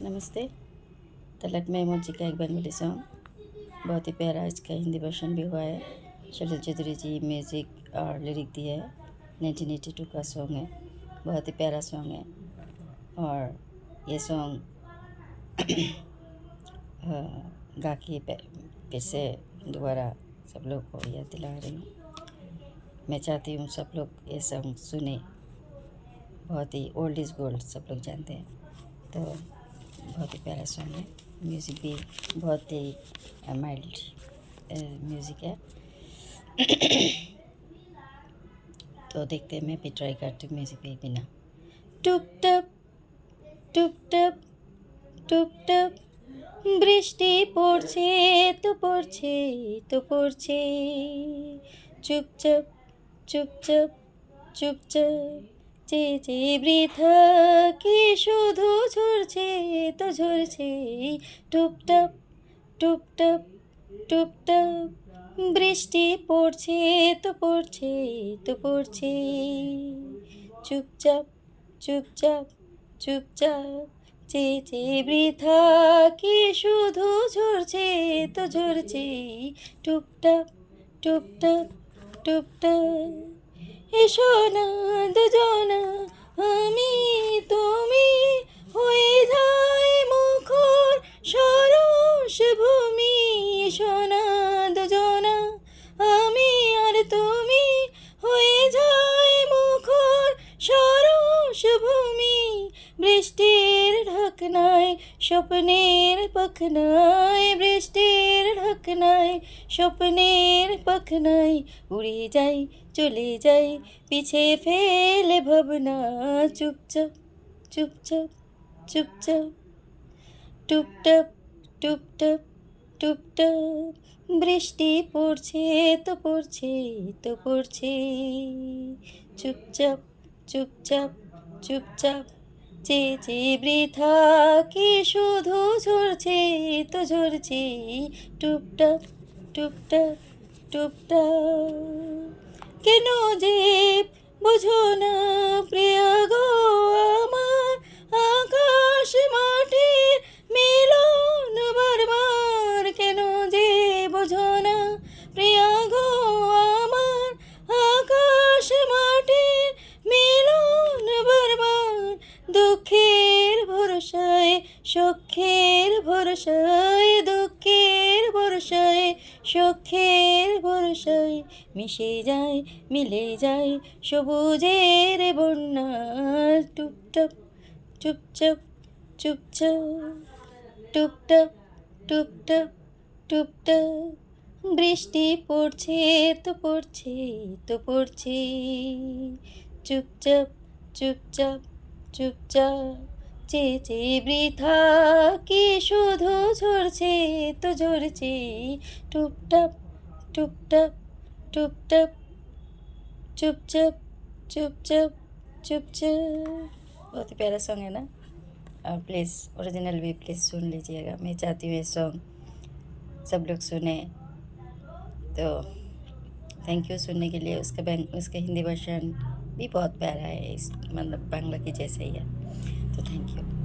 नमस्ते। तलक महमूद जी का एक बंगाली सॉन्ग बहुत ही प्यारा, इसका हिंदी वर्जन भी हुआ है। शलील चौधरी जी म्यूज़िक और लिरिक दिया है। 1982 का सॉन्ग है, बहुत ही प्यारा सॉन्ग है। और ये सॉन्ग गा के फिर से दोबारा सब लोग को याद दिला रही हूँ। मैं चाहती हूँ सब लोग ये सॉन्ग सुने, बहुत ही ओल्ड इज़ गोल्ड सब लोग जानते हैं, तो बहुत ही प्यारा सॉन्ग है। म्यूज़िक भी बहुत ही माइल्ड म्यूज़िक है। तो देखते हैं, मैं भी ट्राई करती हूँ म्यूज़िक पे बिना। टुप टप टुप टप टुप टप বৃষ্টি পড়ছে তো পড়ছে তো পড়ছে, চুপচাপ চুপচাপ চুপচাপ চেয়ে চেয়ে বৃথা কি শুধু ঝরছে তো ঝরছে, টুপটাপ টুপটাপ টুপটাপ বৃষ্টি পড়ছে তো পড়ছে তো পড়ছে, চুপচাপ চুপচাপ চুপচাপ চেয়ে চেয়ে বৃথা কি শুধু ঝরছে তো ঝরছে, টুপটাপ টুপটাপ টুপটাপ। এসো না দুজনা আমি তুমি হয়ে যায় মুখর সরস ভূমি, এসো না দুজনা আমি আর তুমি হয়ে যায় মুখর সরস ভূমি, বৃষ্টির ঢাকনায় স্বপ্নের পাখনায়, বৃষ্টির ঢাকনায় স্বপ্নের পাখনায় উড়ে যাই চলে যাই পিছে ফেলে ভাবনা, চুপচাপ চুপচাপ চুপচাপ টুপটাপ টুপটাপ টুপটাপ বৃষ্টি পড়ছে তো পড়ছে তো পড়ছে, চুপচাপ চুপচাপ চুপচাপ চেয়ে চেয়ে বৃথা কি শুধু ঝরছে তো ঝরছে, টুপটাপ টুপটাপ টুপটাপ। কেন যে বোঝো না প্রিয় গো আমার, আকাশ মাটির মিলন বারবার, কেন যে বোঝো না প্রিয় গো আমার, আকাশ মাটির মিলন বারবার, দুঃখের ভরসায় সুখের ভরসায়, দুঃখের ভরসায় সুখের ভরসায় মিশে যায় মিলে যায় সবুজের বন্যা, টুপটাপ চুপচাপ চুপচাপ টুপটাপ টুপটাপ টুপটাপ বৃষ্টি পড়ছে তো পড়ছে তো পড়ছে, চুপচাপ চুপচাপ চুপচাপ চেয়ে চেয়ে বৃথা কি শুধু ঝরছে তো ঝরছে, টুপটাপ টুপটাপ टुपटप चुपचाप चुपचाप चुपचाप। बहुत ही प्यारा सॉन्ग है ना, और प्लीज़ ओरिजिनल भी प्लीज़ सुन लीजिएगा। मैं चाहती हूँ ये सॉन्ग सब लोग सुने, तो थैंक यू सुनने के लिए। उसका हिंदी वर्जन भी बहुत प्यारा है, इस मतलब बांग्ला की जैसे ही है, तो थैंक यू।